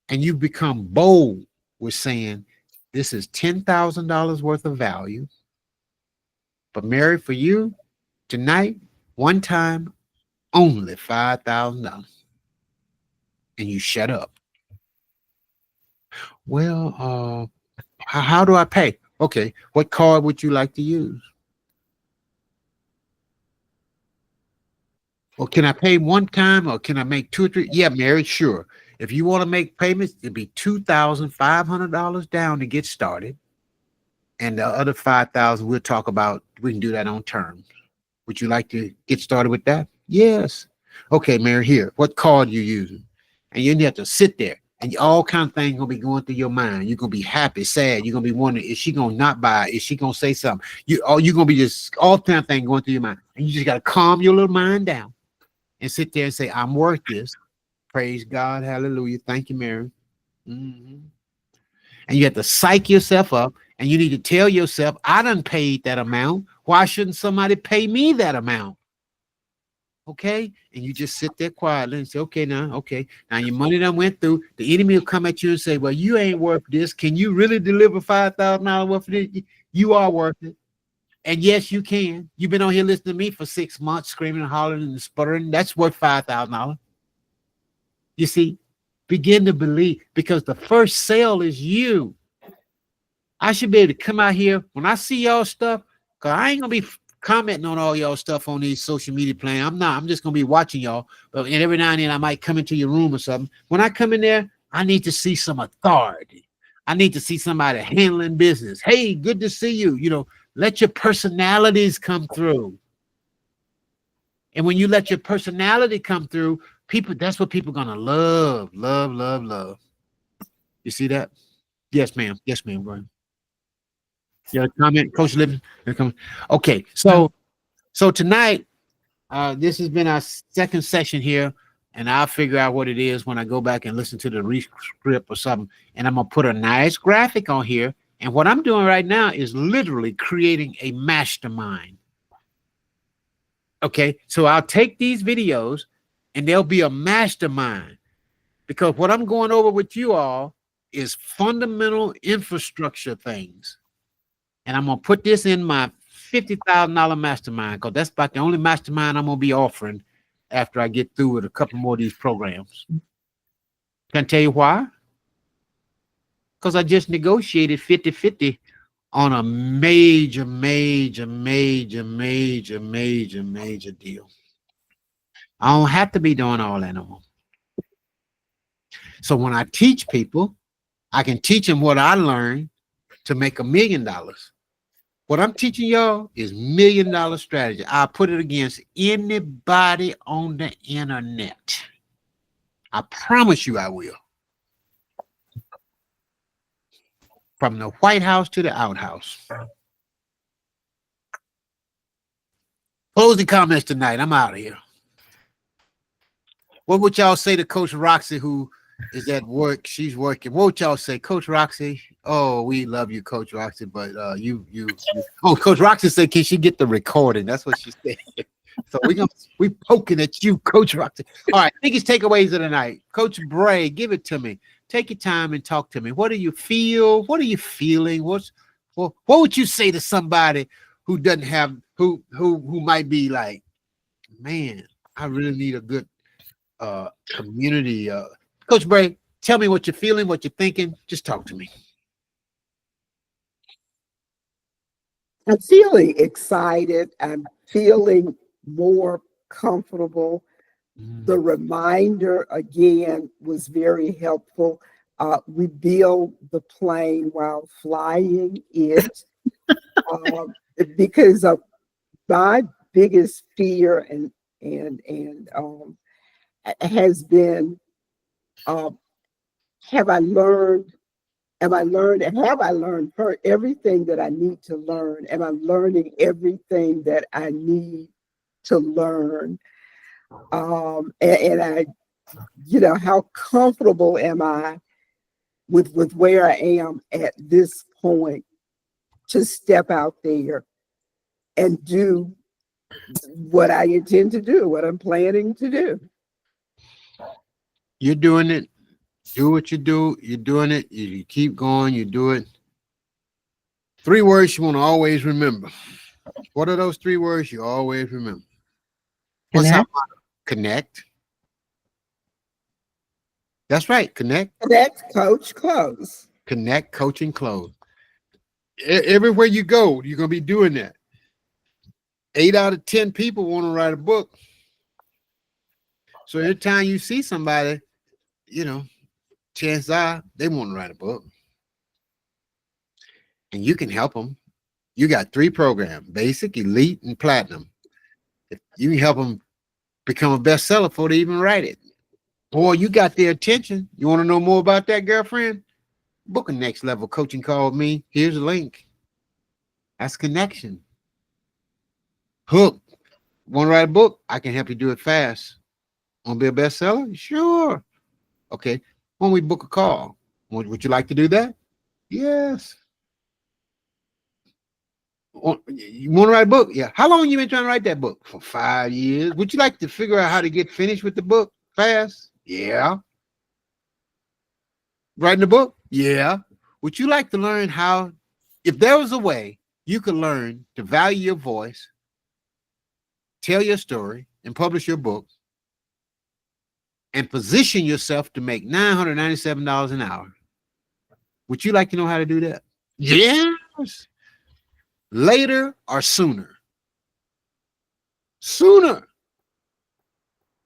and you become bold with saying this is $10,000 worth of value, but Mary, for you tonight, one time only $5,000, and you shut up. Well, how do I pay? Okay, what card would you like to use? Well, can I pay one time or can I make two or three? Yeah, Mary, sure. If you want to make payments, it'd be $2,500 down to get started. And the other 5,000 we'll talk about. We can do that on terms. Would you like to get started with that? Yes. Okay, Mary, here. What card you using? And you have to sit there and all kind of things gonna be going through your mind. You're gonna be happy, sad. You're gonna be wondering, is she gonna not buy? Is she gonna say something? You're gonna be just all kind of thing going through your mind. And you just gotta calm your little mind down and sit there and say, I'm worth this. Praise God. Hallelujah. Thank you, Mary. And you have to psych yourself up and you need to tell yourself, I done paid that amount. Why shouldn't somebody pay me that amount? Okay. And you just sit there quietly and say, okay, now your money done went through. The enemy will come at you and say, well, you ain't worth this. Can you really deliver $5,000 worth of this? You are worth it. And yes, you can. You've been on here listening to me for 6 months, screaming and hollering and sputtering. That's worth $5,000. You see, begin to believe because the first sale is you. I should be able to come out here when I see y'all stuff, because I ain't going to be commenting on all y'all stuff on these social media plans. I'm not. I'm just going to be watching y'all. But and every now and then I might come into your room or something. When I come in there, I need to see some authority. I need to see somebody handling business. Hey, good to see you. You know, let your personalities come through. And when you let your personality come through, people, that's what people are going to love. You see that? Yes, ma'am. Yes, ma'am. Brian. Yeah, comment, Coach Living. Okay, so tonight, this has been our second session here, and I'll figure out what it is when I go back and listen to the rescript or something. And I'm gonna put a nice graphic on here. And what I'm doing right now is literally creating a mastermind. Okay, so I'll take these videos, and there'll be a mastermind because what I'm going over with you all is fundamental infrastructure things. And I'm going to put this in my $50,000 mastermind, because that's about the only mastermind I'm gonna be offering after I get through with a couple more of these programs. Can I tell you why? Because I just negotiated 50-50 on a major deal. I don't have to be doing all that no more. So when I teach people, I can teach them what I learned to make $1 million. What I'm teaching y'all is $1 million strategy. I put it against anybody on the internet. I promise you I will. From the White House to the outhouse. Closing comments tonight. I'm out of here. What would y'all say to Coach Roxy, who is at work? She's working. What would y'all say, Coach Roxy? Oh, we love you, Coach Roxy, but oh, Coach Roxy said, can she get the recording? That's what she said. So we poking at you, Coach Roxy. All right, biggest takeaways of the night. Coach Bray, give it to me. Take your time and talk to me. What do you feel? What are you feeling? What would you say to somebody who doesn't have who might be like, man, I really need a good community. Coach Bray, tell me what you're feeling, what you're thinking. Just talk to me. I'm feeling excited. I'm feeling more comfortable. The reminder again was very helpful. We build the plane while flying it because of my biggest fear and has been, have I learned everything that I need to learn? Am I learning everything that I need to learn? And I, how comfortable am I with where I am at this point to step out there and do what I intend to do, what I'm planning to do? You're doing it. Do what you do. You're doing it. You keep going. You do it. 3 words you want to always remember. What are those 3 words you always remember? What's our motto? Connect. That's right. Connect. Connect, coach, close. Connect, coach, and close. Everywhere you go, you're going to be doing that. 8 out of 10 people want to write a book. So every time you see somebody, chances are they want to write a book. And you can help them. You got 3 programs, basic, elite, and platinum. You can help them become a bestseller before they even write it. Boy, you got their attention. You want to know more about that, girlfriend? Book a next level coaching call with me. Here's a link. That's connection. Hook. Want to write a book? I can help you do it fast. Want to be a bestseller? Sure. Okay. When we book a call, would you like to do that? Yes. You want to write a book? Yeah. How long you been trying to write that book? For 5 years. Would you like to figure out how to get finished with the book fast? Yeah. Writing a book? Yeah. Would you like to learn how, if there was a way you could learn to value your voice, tell your story, and publish your book, and position yourself to make $997 an hour? Would you like to know how to do that? Yes. Later or sooner? Sooner.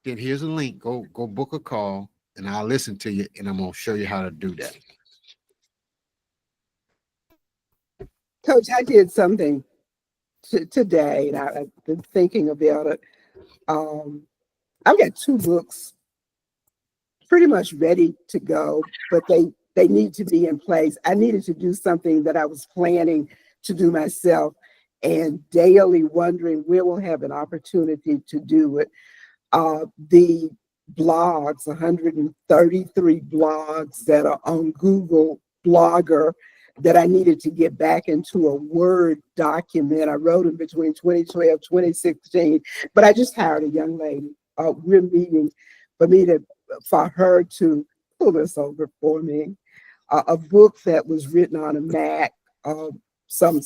Then here's a link. Go book a call, and I'll listen to you, and I'm going to show you how to do that. Coach, I did something today, and I've been thinking about it. I've got 2 books pretty much ready to go, but they need to be in place. I needed to do something that I was planning to do myself and daily wondering where we'll have an opportunity to do it. The blogs, 133 blogs that are on Google Blogger that I needed to get back into a Word document. I wrote them between 2012, 2016, but I just hired a young lady. We're meeting for her to pull this over for me. A book that was written on a Mac some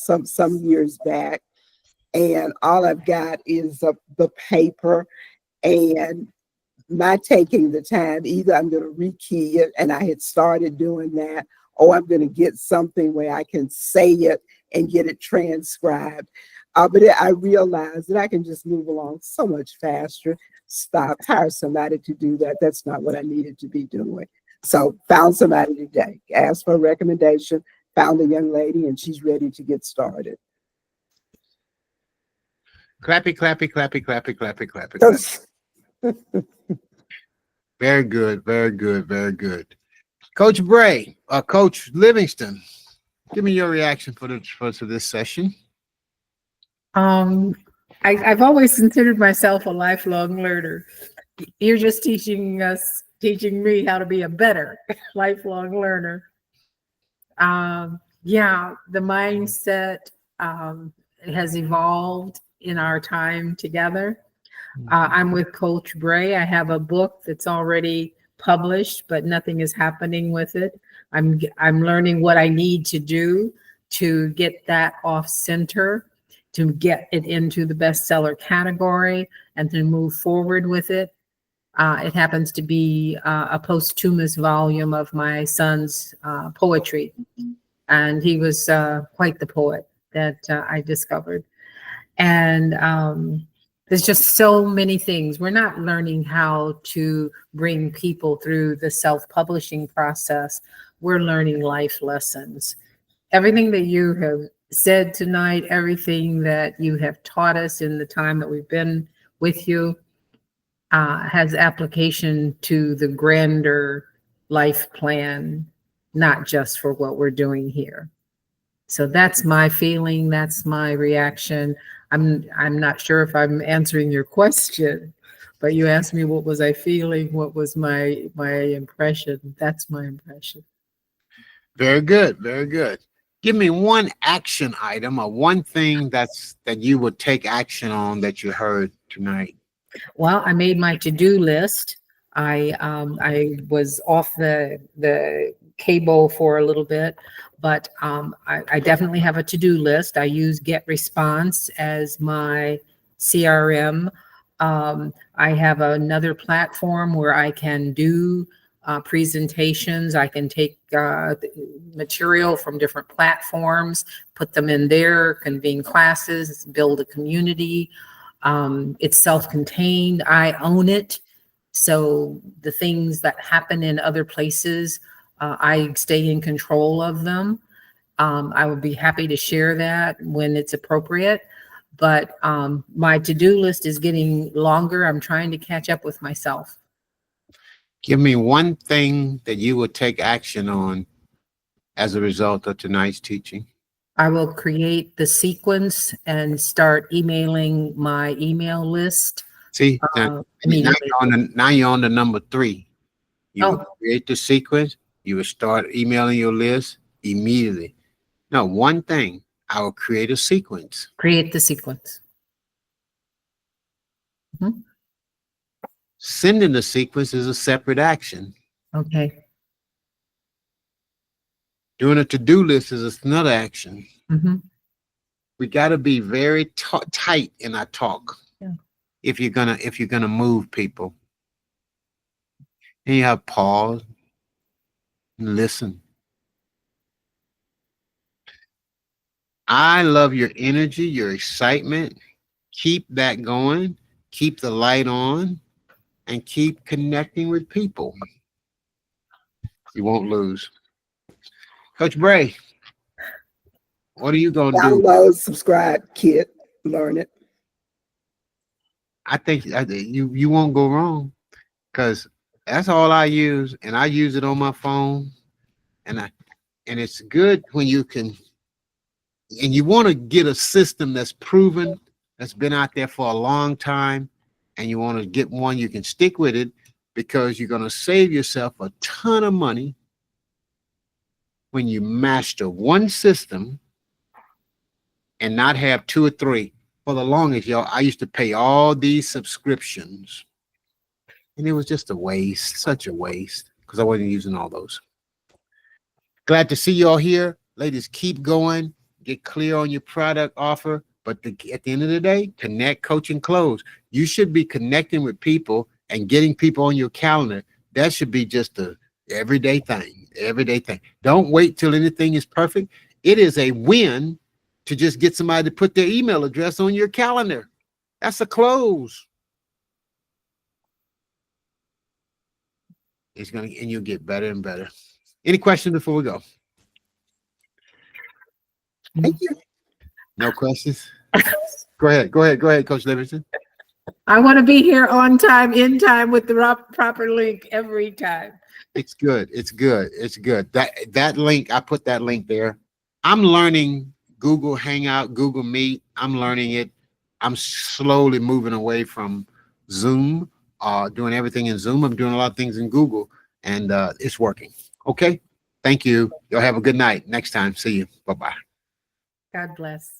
years back. and all I've got is the paper, and not taking the time. Either I'm going to rekey it, and I had started doing that, or I'm going to get something where I can say it and get it transcribed. But I realized that I can just move along so much faster. Stop, hire somebody to do that. That's not what I needed to be doing. So found somebody today, asked for a recommendation, found a young lady, and she's ready to get started. Clappy, clappy, clappy, clappy, clappy, clappy, clappy. Very good, very good, very good. Coach Bray, Coach Livingston, give me your reaction for this session. I've always considered myself a lifelong learner. You're just teaching me how to be a better lifelong learner. Yeah, the mindset has evolved in our time together. I'm with Coach Bray. I have a book that's already published, but nothing is happening with it. I'm learning what I need to do to get that off center, to get it into the bestseller category, and to move forward with it. It happens to be a posthumous volume of my son's poetry, and he was quite the poet that I discovered. And there's just so many things. We're not learning how to bring people through the self-publishing process. We're learning life lessons. Everything that you have said tonight, everything that you have taught us in the time that we've been with you, has application to the grander life plan, not just for what we're doing here. So that's my feeling. That's my reaction. I'm not sure if I'm answering your question, but you asked me what was I feeling, what was my impression. That's my impression. Very good, very good. Give me one action item or one thing that you would take action on that you heard tonight. Well, I made my to-do list. I was off the cable for a little bit, but I definitely have a to-do list. I use Get Response as my CRM. I have another platform where I can do presentations. I can take material from different platforms, put them in there, convene classes, build a community. It's self-contained. I own it. So the things that happen in other places, I stay in control of them. I would be happy to share that when it's appropriate. But my to-do list is getting longer. I'm trying to catch up with myself. Give me one thing that you would take action on as a result of tonight's teaching. I will create the sequence and start emailing my email list. See, now you're on the number 3. You will create the sequence. You will start emailing your list immediately. No, one thing, I will create a sequence. Create the sequence. Mm-hmm. Sending the sequence is a separate action. Okay. Doing a to-do list is another action. Mm-hmm. We got to be very tight in our talk. Yeah. If you're gonna move people, and you have pause and listen. I love your energy, your excitement. Keep that going. Keep the light on, and keep connecting with people. You won't lose. Coach Bray, what are you going to do? Download, subscribe, kit, learn it. I think you won't go wrong, because that's all I use, and I use it on my phone, and it's good when you can, and you want to get a system that's proven, that's been out there for a long time, and you want to get one you can stick with it, because you're going to save yourself a ton of money when you master one system and not have 2 or 3. For the longest, y'all, I used to pay all these subscriptions, and it was just a waste, such a waste, because I wasn't using all those. Glad to see y'all here. Ladies, keep going. Get clear on your product offer. But at the end of the day, connect, coach, and close. You should be connecting with people and getting people on your calendar. That should be just a everyday thing. Everyday thing. Don't wait till anything is perfect. It is a win to just get somebody to put their email address on your calendar. That's a close. It's gonna, and you'll get better and better. Any questions before we go? Thank you. No questions? Go ahead, Coach Livingston. I want to be here on time, in time with the proper link every time. It's good. It's good. It's good. That link, I put that link there. I'm learning Google Hangout, Google Meet. I'm learning it. I'm slowly moving away from Zoom, doing everything in Zoom. I'm doing a lot of things in Google, and it's working. Okay. Thank you. Y'all have a good night. Next time. See you. Bye-bye. God bless.